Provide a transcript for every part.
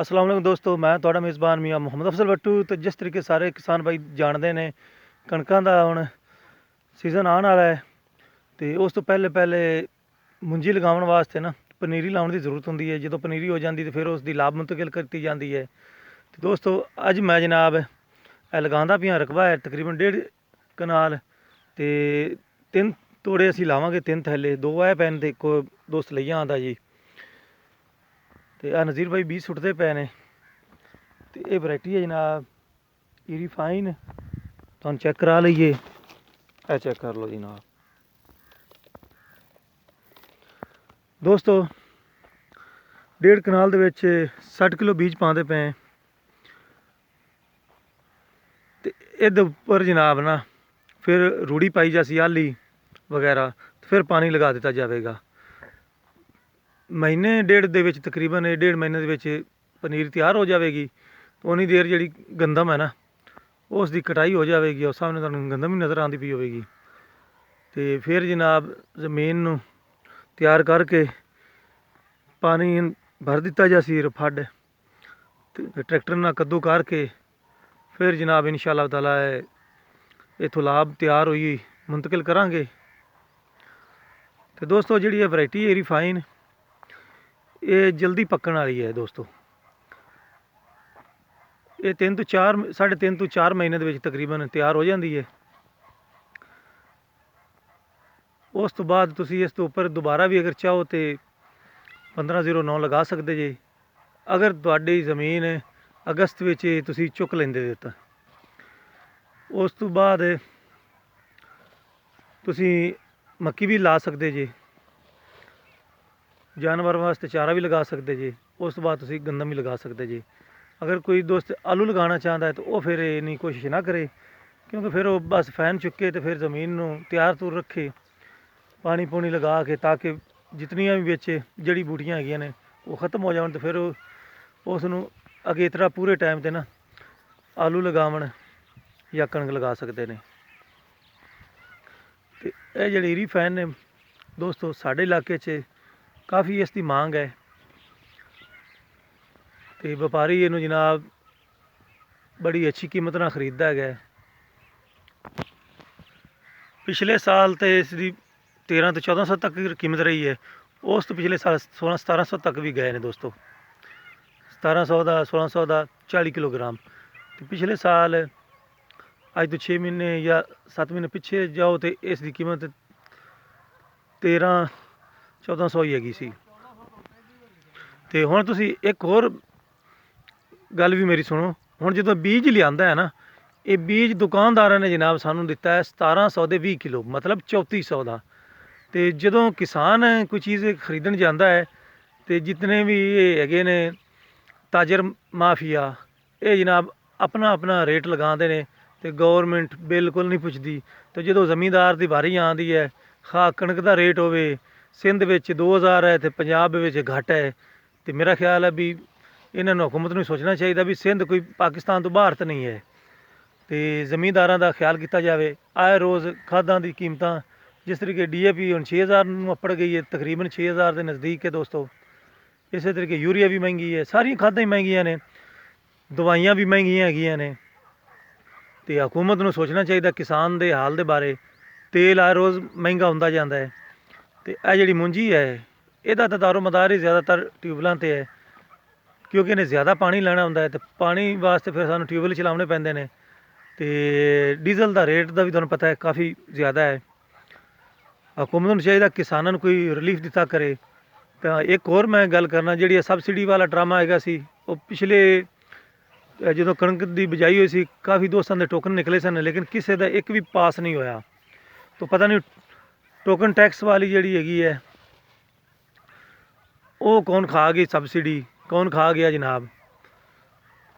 अस्सलाम वालेकुम दोस्तों, मैं ਤੁਹਾਡਾ ਮੇਜ਼ਬਾਨ ਮੀਆਂ ਮੁਹੰਮਦ ਅਫਜ਼ਲ ਬੱਟੂ। ਤੇ ਜਿਸ ਤਰੀਕੇ ਸਾਰੇ ਕਿਸਾਨ ਭਾਈ ਜਾਣਦੇ ਨੇ, ਕਣਕਾਂ ਦਾ ਹੁਣ ਸੀਜ਼ਨ ਆਉਣ ਵਾਲਾ ਹੈ। ਤੇ ਉਸ ਤੋਂ ਪਹਿਲੇ ਮੁੰਜੀ ਲਗਾਉਣ ਵਾਸਤੇ ਨਾ ਪਨੀਰੀ ਲਾਉਣ ਦੀ ਜ਼ਰੂਰਤ ਹੁੰਦੀ ਹੈ। ਜਦੋਂ ਪਨੀਰੀ ਹੋ ਜਾਂਦੀ ਤੇ ਫਿਰ ਉਸ ਦੀ ਲਾਭ ਮੁੰਤਕਿਲ ਕੀਤੀ ਜਾਂਦੀ ਹੈ। ਤੇ ਦੋਸਤੋ, ਅੱਜ ਮੈਂ ਜਨਾਬ ਇਹ ਲਗਾਉਂਦਾ ਪਿਆ, ਰਕਬਾ ਹੈ ਤਕਰੀਬਨ 1.5 ਕਨਾਲ। ਤੇ 3 ਤੋੜੇ ਅਸੀਂ ਲਾਵਾਂਗੇ, 3 ਥੈਲੇ, 2 ਇਹ ਪੈਣ ਤੇ ਇੱਕ ਦੋਸਤ ਲਈ ਆਉਂਦਾ ਜੀ। ਤੇ ਆ ਨਜ਼ੀਰ ਭਾਈ 20 ਸੁੱਟਦੇ ਪਏ ਨੇ। ਤੇ ਇਹ ਵੈਰਾਈਟੀ ਹੈ ਜਨਾਬ ਈਰੀ ਫਾਈਨ। ਤੁਹਾਨੂੰ ਚੈੱਕ ਕਰਾ ਲਈਏ, ਇਹ ਚੈੱਕ ਕਰ ਲਓ ਜਨਾਬ। ਦੋਸਤੋ, 1.5 ਕਨਾਲ ਦੇ ਵਿੱਚ 60 ਕਿਲੋ ਬੀਜ ਪਾਉਂਦੇ ਪਏ। ਤੇ ਇਹਦੇ ਉੱਪਰ ਜਨਾਬ ਨਾ ਫਿਰ ਰੂੜੀ ਪਾਈ ਜਾਸੀ, ਆਲੀ ਵਗੈਰਾ, ਫਿਰ ਪਾਣੀ ਲਗਾ ਦਿੱਤਾ ਜਾਵੇਗਾ। ਮਹੀਨੇ 1.5 ਦੇ ਵਿੱਚ ਤਕਰੀਬਨ 1.5 ਮਹੀਨੇ ਦੇ ਵਿੱਚ ਪਨੀਰ ਤਿਆਰ ਹੋ ਜਾਵੇਗੀ। ਉਨੀ ਦੇਰ ਜਿਹੜੀ ਗੰਦਮ ਹੈ ਨਾ, ਉਸ ਦੀ ਕਟਾਈ ਹੋ ਜਾਵੇਗੀ। ਉਸ ਸਾਹਮਣੇ ਤੁਹਾਨੂੰ ਗੰਦਮ ਵੀ ਨਜ਼ਰ ਆਉਂਦੀ ਪਈ ਹੋਵੇਗੀ। ਤੇ ਫਿਰ ਜਨਾਬ ਜ਼ਮੀਨ ਨੂੰ ਤਿਆਰ ਕਰਕੇ ਪਾਣੀ ਭਰ ਦਿੱਤਾ ਜਾਸੀ ਫੱਡ, ਤੇ ਟਰੈਕਟਰ ਨਾਲ ਕੱਦੂ ਕਰਕੇ ਫਿਰ ਜਨਾਬ ਇਨਸ਼ਾ ਅੱਲਾਹ ਤਾਲਾ ਇੱਥੋਂ ਲਾਭ ਤਿਆਰ ਹੋਈ ਮੁੰਤਕਿਲ ਕਰਾਂਗੇ। ਤੇ ਦੋਸਤੋ, ਜਿਹੜੀ ਇਹ ਵੈਰਾਈਟੀ ਹੈ ਰਿਫਾਈਨ, ਇਹ ਜਲਦੀ ਪੱਕਣ ਵਾਲੀ ਹੈ ਦੋਸਤੋ। ਇਹ 3 ਤੋਂ 4 3.5 ਤੋਂ 4 ਮਹੀਨੇ ਦੇ ਵਿੱਚ ਤਕਰੀਬਨ ਤਿਆਰ ਹੋ ਜਾਂਦੀ ਹੈ। ਉਸ ਤੋਂ ਬਾਅਦ ਤੁਸੀਂ ਇਸ ਤੋਂ ਉੱਪਰ ਦੁਬਾਰਾ ਵੀ ਅਗਰ ਚਾਹੋ ਤੇ 1509 ਲਗਾ ਸਕਦੇ ਜੇ। ਅਗਰ ਤੁਹਾਡੀ ਜ਼ਮੀਨ ਅਗਸਤ ਵਿੱਚ ਤੁਸੀਂ ਚੁੱਕ ਲੈਂਦੇ ਜੇ ਤਾਂ ਉਸ ਤੋਂ ਬਾਅਦ ਤੁਸੀਂ ਮੱਕੀ ਵੀ ਲਾ ਸਕਦੇ ਜੇ, ਜਾਨਵਰ ਵਾਸਤੇ ਚਾਰਾ ਵੀ ਲਗਾ ਸਕਦੇ ਜੇ। ਉਸ ਤੋਂ ਬਾਅਦ ਤੁਸੀਂ ਗੰਦਮ ਵੀ ਲਗਾ ਸਕਦੇ ਜੇ। ਅਗਰ ਕੋਈ ਦੋਸਤ ਆਲੂ ਲਗਾਉਣਾ ਚਾਹੁੰਦਾ ਹੈ ਤਾਂ ਉਹ ਫਿਰ ਇੰਨੀ ਕੋਸ਼ਿਸ਼ ਨਾ ਕਰੇ, ਕਿਉਂਕਿ ਫਿਰ ਉਹ ਬਸ ਫੈਨ ਚੁੱਕੇ ਤੇ ਫਿਰ ਜ਼ਮੀਨ ਨੂੰ ਤਿਆਰ ਤੁਰ ਰੱਖੇ, ਪਾਣੀ ਪੂਣੀ ਲਗਾ ਕੇ, ਤਾਂ ਕਿ ਜਿਤਨੀਆਂ ਵੀ ਵਿੱਚ ਜੜੀ ਬੂਟੀਆਂ ਹੈਗੀਆਂ ਨੇ ਉਹ ਖ਼ਤਮ ਹੋ ਜਾਣ। ਤੇ ਫਿਰ ਉਸ ਨੂੰ ਅਗੇਤਰਾ ਪੂਰੇ ਟਾਈਮ 'ਤੇ ਨਾ ਆਲੂ ਲਗਾਵਣ ਜਾਂ ਕਣਕ ਲਗਾ ਸਕਦੇ ਨੇ। ਤੇ ਇਹ ਜਿਹੜੀ ਰੀਫਾਈਨ ਨੇ ਦੋਸਤੋ, ਸਾਡੇ ਇਲਾਕੇ 'ਚ ਕਾਫੀ ਇਸ ਦੀ ਮੰਗ ਹੈ। ਤੇ ਵਪਾਰੀ ਇਹਨੂੰ ਜਨਾਬ ਬੜੀ ਅੱਛੀ ਕੀਮਤ ਨਾਲ ਖਰੀਦਦਾ ਹੈਗਾ। ਪਿਛਲੇ ਸਾਲ ਤੇ ਇਸ ਦੀ 1300 ਤੋਂ 1400 ਤੱਕ ਕੀਮਤ ਰਹੀ ਹੈ। ਉਸ ਤੋਂ ਪਿਛਲੇ ਸਾਲ 1600 1700 ਤੱਕ ਵੀ ਗਏ ਨੇ ਦੋਸਤੋ। 1700 ਦਾ, 1600 ਦਾ 40 ਕਿਲੋਗ੍ਰਾਮ। ਤੇ ਪਿਛਲੇ ਸਾਲ ਅੱਜ ਤੋਂ 6 ਮਹੀਨੇ ਜਾਂ 7 ਮਹੀਨੇ ਪਿੱਛੇ ਜਾਓ ਤੇ ਇਸ ਦੀ ਕੀਮਤ 1300-1400 ਹੀ ਹੈਗੀ ਸੀ। ਤੇ ਹੁਣ ਤੁਸੀਂ ਇੱਕ ਹੋਰ ਗੱਲ ਵੀ ਮੇਰੀ ਸੁਣੋ। ਹੁਣ ਜਦੋਂ ਬੀਜ ਲਿਆਂਦਾ ਹੈ ਨਾ, ਇਹ ਬੀਜ ਦੁਕਾਨਦਾਰਾਂ ਨੇ ਜਨਾਬ ਸਾਨੂੰ ਦਿੱਤਾ ਹੈ 1700 ਦੇ 20 ਕਿਲੋ, ਮਤਲਬ 3400 ਦਾ। ਤੇ ਜਦੋਂ ਕਿਸਾਨ ਕੋਈ ਚੀਜ਼ ਖਰੀਦਣ ਜਾਂਦਾ ਹੈ ਤੇ ਜਿਤਨੇ ਵੀ ਇਹ ਹੈਗੇ ਨੇ ਤਾਜਰ ਮਾਫੀਆ, ਇਹ ਜਨਾਬ ਆਪਣਾ ਆਪਣਾ ਰੇਟ ਲਗਾਉਂਦੇ ਨੇ ਤੇ ਗੌਰਮੈਂਟ ਬਿਲਕੁਲ ਨਹੀਂ ਪੁੱਛਦੀ। ਤੇ ਜਦੋਂ ਜ਼ਮੀਂਦਾਰ ਦੀ ਵਾਰੀ ਆਉਂਦੀ ਹੈ, ਖਾਂ ਕਣਕ ਦਾ ਰੇਟ ਹੋਵੇ ਸਿੰਧ ਵਿੱਚ 2000 ਹੈ ਤੇ ਪੰਜਾਬ ਵਿੱਚ ਘੱਟ ਹੈ, ਤੇ ਮੇਰਾ ਖਿਆਲ ਹੈ ਵੀ ਇਹਨਾਂ ਨੂੰ ਹੁਕੂਮਤ ਨੂੰ ਸੋਚਣਾ ਚਾਹੀਦਾ ਵੀ ਸਿੰਧ ਕੋਈ ਪਾਕਿਸਤਾਨ ਤੋਂ ਬਾਹਰ ਤਾਂ ਨਹੀਂ ਹੈ, ਤੇ ਜ਼ਮੀਂਦਾਰਾਂ ਦਾ ਖਿਆਲ ਕੀਤਾ ਜਾਵੇ। ਆਏ ਰੋਜ਼ ਖਾਦਾਂ ਦੀ ਕੀਮਤਾਂ, ਜਿਸ ਤਰੀਕੇ DAP ਹੁਣ 6000 ਨੂੰ ਅੱਪੜ ਗਈ ਹੈ, ਤਕਰੀਬਨ 6000 ਦੇ ਨਜ਼ਦੀਕ ਹੈ ਦੋਸਤੋ। ਇਸੇ ਤਰੀਕੇ ਯੂਰੀਆ ਵੀ ਮਹਿੰਗੀ ਹੈ, ਸਾਰੀਆਂ ਖਾਦਾਂ ਹੀ ਮਹਿੰਗੀਆਂ ਨੇ, ਦਵਾਈਆਂ ਵੀ ਮਹਿੰਗੀਆਂ ਹੈਗੀਆਂ ਨੇ। ਤੇ ਹਕੂਮਤ ਨੂੰ ਸੋਚਣਾ ਚਾਹੀਦਾ ਕਿਸਾਨ ਦੇ ਹਾਲ ਦੇ ਬਾਰੇ। ਤੇਲ ਆਏ ਰੋਜ਼ ਮਹਿੰਗਾ ਹੁੰਦਾ ਜਾਂਦਾ ਹੈ। ਤੇ ਇਹ ਜਿਹੜੀ ਮੁੰਜੀ ਹੈ, ਇਹਦਾ ਤਾਂ ਦਾਰੋ ਮਦਾਰ ਹੀ ਜ਼ਿਆਦਾਤਰ ਟਿਊਬਵੈੱਲਾਂ 'ਤੇ ਹੈ, ਕਿਉਂਕਿ ਇਹਨੇ ਜ਼ਿਆਦਾ ਪਾਣੀ ਲੈਣਾ ਹੁੰਦਾ ਹੈ। ਤੇ ਪਾਣੀ ਵਾਸਤੇ ਫਿਰ ਸਾਨੂੰ ਟਿਊਬਵੈੱਲ ਚਲਾਉਣੇ ਪੈਂਦੇ ਨੇ। ਤੇ ਡੀਜ਼ਲ ਦਾ ਰੇਟ ਦਾ ਵੀ ਤੁਹਾਨੂੰ ਪਤਾ ਹੈ ਕਾਫੀ ਜ਼ਿਆਦਾ ਹੈ। ਹਕੂਮਤ ਨੂੰ ਚਾਹੀਦਾ ਕਿਸਾਨਾਂ ਨੂੰ ਕੋਈ ਰਿਲੀਫ ਦਿੱਤਾ ਕਰੇ। ਤਾਂ ਇੱਕ ਹੋਰ ਮੈਂ ਗੱਲ ਕਰਨਾ, ਜਿਹੜੀ ਇਹ ਸਬਸਿਡੀ ਵਾਲਾ ਡਰਾਮਾ ਹੈਗਾ ਸੀ, ਉਹ ਪਿਛਲੇ ਜਦੋਂ ਕਣਕ ਦੀ ਬਿਜਾਈ ਹੋਈ ਸੀ, ਕਾਫੀ ਦੋਸਤਾਂ ਦੇ ਟੋਕਨ ਨਿਕਲੇ ਸਨ, ਲੇਕਿਨ ਕਿਸੇ ਦਾ ਇੱਕ ਵੀ ਪਾਸ ਨਹੀਂ ਹੋਇਆ। ਤਾਂ ਪਤਾ ਨਹੀਂ ਟੋਕਨ ਟੈਕਸ ਵਾਲੀ ਜਿਹੜੀ ਹੈਗੀ ਹੈ, ਉਹ ਕੌਣ ਖਾ ਗਈ ਸਬਸਿਡੀ, ਕੌਣ ਖਾ ਗਿਆ ਜਨਾਬ।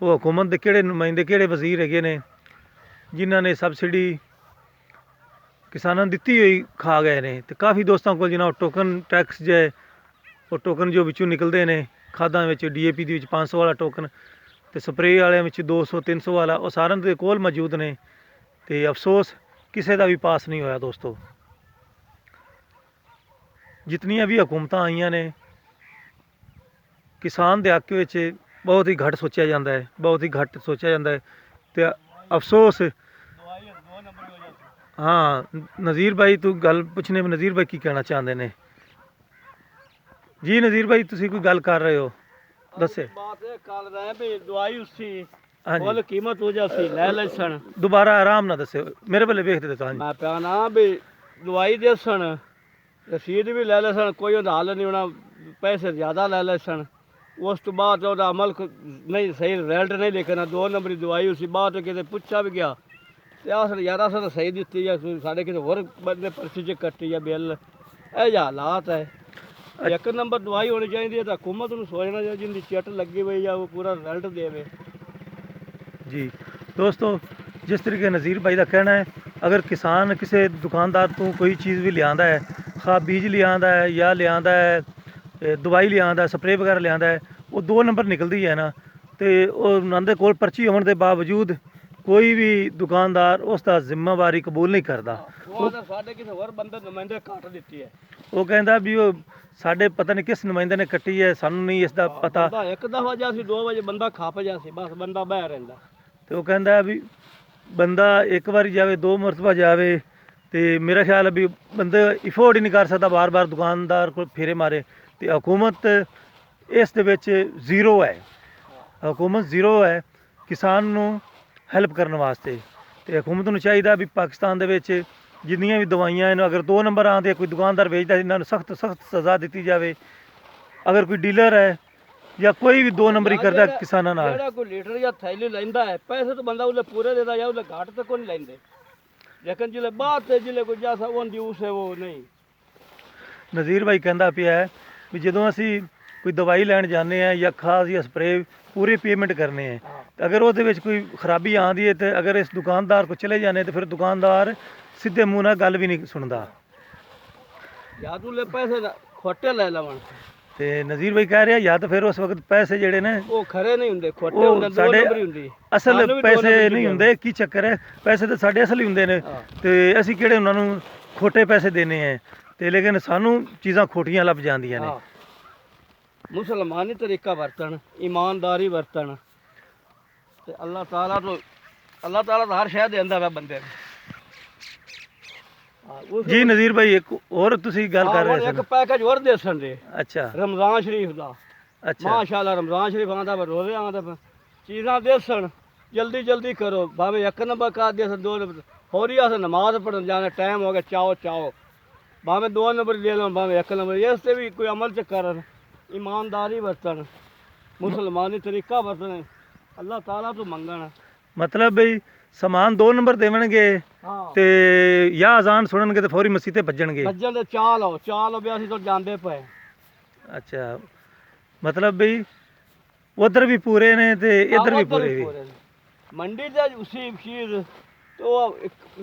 ਉਹ ਹਕੂਮਤ ਦੇ ਕਿਹੜੇ ਨੁਮਾਇੰਦੇ, ਕਿਹੜੇ ਵਜ਼ੀਰ ਹੈਗੇ ਨੇ ਜਿਨ੍ਹਾਂ ਨੇ ਸਬਸਿਡੀ ਕਿਸਾਨਾਂ ਨੂੰ ਦਿੱਤੀ ਹੋਈ ਖਾ ਗਏ ਨੇ। ਤੇ ਕਾਫੀ ਦੋਸਤਾਂ ਕੋਲ ਜਨਾਬ ਟੋਕਨ ਟੈਕਸ ਜੋ ਹੈ, ਉਹ ਟੋਕਨ ਜੋ ਵਿੱਚੋਂ ਨਿਕਲਦੇ ਨੇ ਖਾਦਾਂ ਵਿੱਚ, DAP ਦੇ ਵਿੱਚ 500 ਵਾਲਾ ਟੋਕਨ, ਤੇ ਸਪਰੇਅ ਵਾਲਿਆਂ ਵਿੱਚ 200-300 ਵਾਲਾ, ਉਹ ਸਾਰਿਆਂ ਦੇ ਕੋਲ ਮੌਜੂਦ ਨੇ। ਤੇ ਅਫਸੋਸ ਕਿਸੇ ਦਾ ਵੀ ਪਾਸ ਨਹੀਂ ਹੋਇਆ ਦੋਸਤੋ। ਜਿਤਨੀਆਂ ਵੀ ਹਕੂਮਤਾਂ ਆਈਆਂ ਨੇ ਕਿਸਾਨ ਦੇ ਹੱਕ ਵਿੱਚ ਬਹੁਤ ਹੀ ਘੱਟ ਸੋਚਿਆ ਜਾਂਦਾ ਹੈ, ਬਹੁਤ ਹੀ ਘੱਟ ਸੋਚਿਆ ਜਾਂਦਾ ਹੈ। ਤੇ ਅਫਸੋਸ ਹਾਂ ਨਜ਼ੀਰ ਭਾਈ ਤੂੰ ਗੱਲ ਪੁੱਛਣੇ ਨਜ਼ੀਰ ਭਾਈ ਕੀ ਕਹਿਣਾ ਚਾਹੁੰਦੇ ਨੇ? ਜੀ ਨਜ਼ੀਰ ਭਾਈ ਤੁਸੀਂ ਕੋਈ ਗੱਲ ਕਰ ਰਹੇ ਹੋ, ਦੱਸੇ। ਬਾਤ ਇਹ ਕਰ ਰਹੇ ਵੀ ਦਵਾਈ ਉਸੀ ਹਾਂਜੀ ਫੁੱਲ ਕੀਮਤ ਹੋ ਜਾਸੀ ਲੈ ਲੈ ਸਣ। ਦੁਬਾਰਾ ਆਰਾਮ ਨਾਲ ਦੱਸਿਓ, ਮੇਰੇ ਵੱਲੇ ਵੇਖਦੇ ਤੇ ਤਾਂ। ਮੈਂ ਪਿਆ ਨਾ ਵੀ ਦਵਾਈ ਦੇ ਸਣ, ਰਸੀਦ ਵੀ ਲੈ ਲੈ ਸਣ, ਕੋਈ ਉਹਦਾ ਹੱਲ ਨਹੀਂ ਹੋਣਾ, ਪੈਸੇ ਜ਼ਿਆਦਾ ਲੈ ਲੈ ਸਣ। ਉਸ ਤੋਂ ਬਾਅਦ ਉਹਦਾ ਅਮਲ ਨਹੀਂ ਸਹੀ ਰਿਜ਼ਲਟ ਨਹੀਂ ਲਿਖਣਾ, 2 ਨੰਬਰੀ ਦਵਾਈ ਉਸੀ ਬਾਅਦ ਕਿਤੇ ਪੁੱਛਿਆ ਵੀ ਗਿਆ ਤੇ ਆਸਰ ਯਾਰ ਅਸਾਂ ਸਹੀ ਦਿੱਤੀ ਆ, ਸਾਡੇ ਕਿਤੇ ਹੋਰ ਬੰਦੇ ਪਰਚੀ 'ਚ ਕੱਟੀ ਆ ਬਿੱਲ। ਇਹ ਜਿਹਾ ਹਾਲਾਤ ਹੈ। ਇੱਕ ਨੰਬਰ ਦਵਾਈ ਹੋਣੀ ਚਾਹੀਦੀ ਹੈ ਤਾਂ ਹਕੂਮਤ ਨੂੰ ਸੋਚਣਾ ਚਾਹੀਦਾ ਜਿੰਦੀ ਚਿੱਟ ਲੱਗੀ ਹੋਈ ਆ ਉਹ ਪੂਰਾ ਰਿਜ਼ਲਟ ਦੇਵੇ। ਜੀ ਦੋਸਤੋ, ਜਿਸ ਤਰੀਕੇ ਨਜ਼ੀਰ ਭਾਈ ਦਾ ਕਹਿਣਾ ਹੈ, ਅਗਰ ਕਿਸਾਨ ਕਿਸੇ ਦੁਕਾਨਦਾਰ ਤੋਂ ਕੋਈ ਚੀਜ਼ ਵੀ ਲਿਆਂਦਾ ਹੈ, ਖਾ ਬੀਜ ਲਿਆਂਦਾ ਹੈ ਜਾਂ ਲਿਆਂਦਾ ਹੈ ਦਵਾਈ ਲਿਆਂਦਾ, ਸਪਰੇਅ ਵਗੈਰਾ ਲਿਆਂਦਾ ਹੈ, ਉਹ 2 ਨੰਬਰ ਨਿਕਲਦੀ ਹੈ ਨਾ, ਤੇ ਉਹਨਾਂ ਦੇ ਕੋਲ ਪਰਚੀ ਹੋਣ ਦੇ ਬਾਵਜੂਦ ਕੋਈ ਵੀ ਦੁਕਾਨਦਾਰ ਉਸ ਦਾ ਜ਼ਿੰਮੇਵਾਰੀ ਕਬੂਲ ਨਹੀਂ ਕਰਦਾ। ਉਹ ਤਾਂ ਸਾਡੇ ਕਿਸੇ ਹੋਰ ਬੰਦੇ ਨੁਮਾਇੰਦੇ ਕੱਟ ਦਿੱਤੀ ਹੈ। ਉਹ ਕਹਿੰਦਾ ਵੀ ਉਹ ਸਾਡੇ ਪਤਾ ਨਹੀਂ ਕਿਸ ਨੁਮਾਇੰਦੇ ਨੇ ਕੱਟੀ ਹੈ, ਸਾਨੂੰ ਨਹੀਂ ਇਸ ਦਾ ਪਤਾ। ਬੰਦਾ ਇੱਕ ਦਫਾ ਜਾ ਸੀ 2 ਵਜੇ ਬੰਦਾ ਖੱਪ ਜਾ ਸੀ, ਬਸ ਬੰਦਾ ਬਹਿ ਰਹਿੰਦਾ। ਤੇ ਉਹ ਕਹਿੰਦਾ ਵੀ ਬੰਦਾ ਇੱਕ ਵਾਰੀ ਜਾਵੇ 2 ਮਰਤਬਾ ਜਾਵੇ, ਤੇ ਮੇਰਾ ਖਿਆਲ ਹੈ ਵੀ ਬੰਦਾ ਅਫੋਰਡ ਹੀ ਨਹੀਂ ਕਰ ਸਕਦਾ ਬਾਰ-ਬਾਰ ਦੁਕਾਨਦਾਰ ਕੋਲ ਫੇਰੇ ਮਾਰੇ। ਤੇ ਹਕੂਮਤ ਇਸ ਦੇ ਵਿੱਚ ਜ਼ੀਰੋ ਹੈ, ਹਕੂਮਤ ਜ਼ੀਰੋ ਹੈ ਕਿਸਾਨ ਨੂੰ ਹੈਲਪ ਕਰਨ ਵਾਸਤੇ। ਤੇ ਹਕੂਮਤ ਨੂੰ ਚਾਹੀਦਾ ਵੀ ਪਾਕਿਸਤਾਨ ਦੇ ਵਿੱਚ ਜਿੰਨੀਆਂ ਵੀ ਦਵਾਈਆਂ ਇਹਨੂੰ ਅਗਰ 2 ਨੰਬਰ ਆਉਂਦੇ ਕੋਈ ਦੁਕਾਨਦਾਰ ਵੇਚਦਾ ਇਹਨਾਂ ਨੂੰ ਸਖਤ ਸਜ਼ਾ ਦਿੱਤੀ ਜਾਵੇ। ਅਗਰ ਕੋਈ ਡੀਲਰ ਹੈ ਜਾਂ ਕੋਈ ਵੀ 2 ਨੰਬਰੀ ਕਰਦਾ ਕਿਸਾਨਾਂ ਨਾਲ, ਜਿਹੜਾ ਕੋਈ ਲੀਟਰ ਜਾਂ ਥੈਲੀ ਲੈਂਦਾ ਹੈ ਪੈਸੇ ਤਾਂ ਬੰਦਾ ਉਹਲੇ ਪੂਰੇ ਦੇਦਾ ਜਾਂ ਉਹਲੇ ਘਾਟ ਤੇ ਕੋਈ ਨਹੀਂ ਲੈਂਦੇ, ਲੇਕਿਨ ਜਿਲੇ ਬਾਅਦ ਤੇ ਜਿਲੇ ਕੋਈ ਜੈਸਾ ਉਹਦੀ ਉਸੇ ਉਹ ਨਹੀਂ। ਨਜ਼ੀਰ ਭਾਈ ਕਹਿੰਦਾ ਪਿਆ ਹੈ ਵੀ ਜਦੋਂ ਅਸੀਂ ਕੋਈ ਦਵਾਈ ਲੈਣ ਜਾਂਦੇ ਹਾਂ ਜਾਂ ਖਾਦ ਜਾਂ ਸਪਰੇਅ ਪੂਰੀ ਪੇਮੈਂਟ ਕਰਨੇ ਹੈ, ਤੇ ਅਗਰ ਉਹਦੇ ਵਿੱਚ ਕੋਈ ਖਰਾਬੀ ਆਉਂਦੀ ਹੈ ਤੇ ਅਗਰ ਇਸ ਦੁਕਾਨਦਾਰ ਕੋਲ ਚਲੇ ਜਾਂਦੇ ਤਾਂ ਫਿਰ ਦੁਕਾਨਦਾਰ ਸਿੱਧੇ ਮੂੰਹ ਨਾਲ ਗੱਲ ਵੀ ਨਹੀਂ ਸੁਣਦਾ। ਜਾਂ ਤੂੰ ਲੈ ਪੈਸੇ ਖੋਟੇ ਲੈ ਲਵਣ। ਤੇ ਨਜ਼ੀਰ ਭਾਈ ਕਹਿ ਰਿਹਾ ਜਾਂ ਤਾਂ ਫਿਰ ਉਸ ਵਕਤ ਪੈਸੇ ਜਿਹੜੇ ਨੇ ਉਹ ਖਰੇ ਨਹੀਂ ਹੁੰਦੇ, ਖੋਟੇ ਉਹ ਹੁੰਦੇ, 2 ਸਾਡੇ ਨੰਬਰੀ ਹੁੰਦੀ। ਅਸਲ ਪੈਸੇ ਨਹੀਂ ਹੁੰਦੇ। ਕੀ ਚੱਕਰ ਹੈ, ਪੈਸੇ ਤਾਂ ਸਾਡੇ ਅਸਲ ਹੀ ਹੁੰਦੇ ਨੇ, ਤੇ ਅਸੀਂ ਕਿਹੜੇ ਉਹਨਾਂ ਨੂੰ ਖੋਟੇ ਪੈਸੇ ਦੇਣੇ ਹੈ। ਤੇ ਲੇਕਿਨ ਸਾਨੂੰ ਚੀਜ਼ਾਂ ਖੋਟੀਆਂ ਲੱਭ ਜਾਂਦੀਆਂ ਨੇ। ਮੁਸਲਮਾਨੀ ਤਰੀਕਾ ਵਰਤਣ, ਇਮਾਨਦਾਰੀ ਵਰਤਣ, ਤੇ ਅੱਲਾਹ ਤਾਲਾ ਤਾਂ ਹਰ ਸ਼ੈ ਦਿੰਦਾ ਵਾ ਬੰਦੇ ਨੂੰ। ਜੀ ਨਜ਼ੀਰ ਭਾਈ ਇੱਕ ਹੋਰ ਤੁਸੀਂ ਗੱਲ ਕਰ ਰਹੇ ਇੱਕ ਸੀ। ਪੈਕੇਜ ਹੋਰ ਦੇਸਣ ਦੇ ਅੱਛਾ ਰਮਜ਼ਾਨ ਸ਼ਰੀਫ ਦਾ। ਅੱਛਾ ਮਾਸ਼ਾਅੱਲਾ ਰਮਜ਼ਾਨ ਸ਼ਰੀਫ ਆਉਂਦਾ ਵਾ, ਰੋਜ਼ੇ ਆਉਂਦਾ ਵਾ, ਚੀਜ਼ਾਂ ਦੇਸਣ ਜਲਦੀ ਕਰੋ, ਭਾਵੇਂ 1 ਨੰਬਰ ਕਰ ਦੇਸਣ 2 ਨੰਬਰ ਹੋਰੀ ਆਸ ਨਮਾਜ਼ ਪੜ੍ਹਨ ਜਾਣਾ ਟਾਈਮ ਹੋ ਗਿਆ, ਚਾਓ ਭਾਵੇਂ 2 ਨੰਬਰ ਲੈ ਲਓ ਭਾਵੇਂ 1 ਨੰਬਰ, ਇਸ ਤੇ ਵੀ ਕੋਈ ਅਮਲ ਚ ਕਰਨ, ईमानदारी बरतन, मुसलमानी तरीका बरतन, अल्लाह ताला तो मंगण। मतलब बई समान 2 नंबर देवणगे ते या अजान सुनणगे ते फौरी मसीह ते भज्जणगे। भज्जण ते चाल भी असीं तो जांदे पे। अच्छा मतलब बई उधर भी पूरे ने ते इधर भी पूरे भी। मंडी ते उसी चीज तो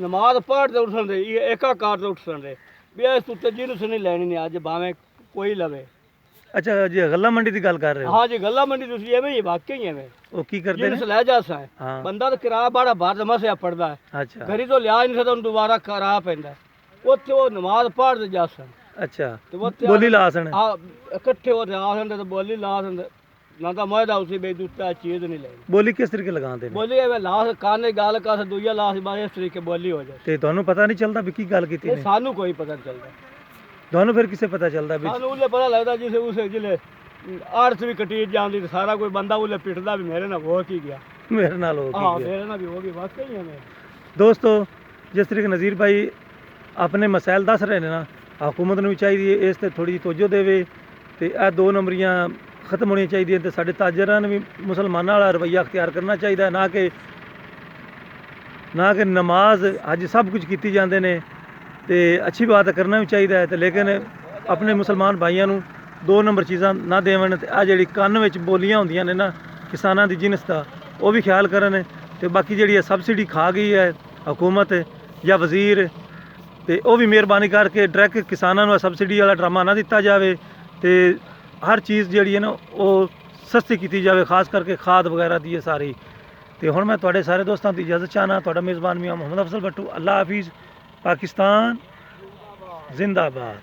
नमाज पढ़ ते उठण दे एका कार ते उठण दे भी इस उत्ते जिन्स नहीं लेनी नहीं अज भावें कोई लवे। अच्छा जी गल्ला मंडी की गल कर रहे हो? हाँ जी गल्ला मंडी तुसी एवें ही वाकई एवें वो की करते हैं? जिन्स ले जासा है हाँ। बंदा तो किराया बाड़ा बाहर जमा से पड़दा है। अच्छा घरी तो लिया नहीं सकदा दोबारा किराया पैंदा है उत्थे वो नमाज पढ़ दे जासन। अच्छा ते उत्थे बोली लासन हां इकट्ठे होते आसन ते बोली लासन ना तो मैदा उसी बे दूसरा चीज नहीं लेनी। बोली किस तरीके लगाते हैं? बोली एवें लास काने गाल का दुइया लास बास इस तरीके बोली हो जाए ते ਤੁਹਾਨੂੰ पता नहीं चलता भी की गल कीती ने? सानू कोई पता नहीं चलता। ਤੁਹਾਨੂੰ फिर किसे पता चलता भी? सानू उले पता लगदा जिसे उसे जिले आर्थ भी कटीज जांदी सारा कोई बंदा उले पिटदा भी मेरे नाल हो की गया मेरे नाल हो हां गया। मेरे नाल भी हो गई वाकई है। मैं दोस्तों जिस तरीके नज़ीर भाई अपने मसैल दस रहे हैं ना, हुकूमत ਨੂੰ ਵੀ ਚਾਹੀਦੀ ਹੈ ਇਸ ਤੇ ਥੋੜੀ ਜਿਹੀ ਤਵੱਜੋ ਦੇਵੇ ਤੇ ਇਹ 2 ਨੰਬਰੀਆਂ ਖਤਮ ਹੋਣੀਆਂ ਚਾਹੀਦੀਆਂ ਤੇ ਸਾਡੇ ਤਾਜਰਾਂ ਨੂੰ ਵੀ ਮੁਸਲਮਾਨਾਂ ਵਾਲਾ ਰਵੱਈਆ ਅਖਤਿਆਰ ਕਰਨਾ ਚਾਹੀਦਾ ਹੈ, ਨਾ ਕਿ ਨਮਾਜ਼ ਅੱਜ ਸਭ ਕੁਝ ਕੀਤੀ ਜਾਂਦੇ ਨੇ ਤੇ ਅੱਛੀ ਬਾਤ ਕਰਨਾ ਵੀ ਚਾਹੀਦਾ ਹੈ ਤੇ ਲੇਕਿਨ ਆਪਣੇ ਮੁਸਲਮਾਨ ਭਾਈਆਂ ਨੂੰ 2 ਨੰਬਰ ਚੀਜ਼ਾਂ ਨਾ ਦੇਵਣ ਤੇ ਆ ਜਿਹੜੀ ਕੰਨ ਵਿੱਚ ਬੋਲੀਆਂ ਹੁੰਦੀਆਂ ਨੇ ਨਾ ਕਿਸਾਨਾਂ ਦੀ ਜਿਨਸ ਦਾ ਉਹ ਵੀ ਖਿਆਲ ਕਰਨ ਤੇ ਬਾਕੀ ਜਿਹੜੀ ਹੈ ਸਬਸਿਡੀ ਖਾ ਗਈ ਹੈ हुकूमत या वजीर तो वह भी मेहरबानी करके डायरैक्ट किसानों को सबसिडी वाला ड्रामा ना दिता जाए तो हर चीज़ जी है ना वो सस्ती की जाए, खास करके खाद वगैरह दी है सारी। तो हुण मैं तुहाडे सारे दोस्तों की इजाज़त चाहना, तुहाडा मेज़बान मियां मोहम्मद अफजल भट्टू। अल्लाह हाफिज़। पाकिस्तान जिंदाबाद।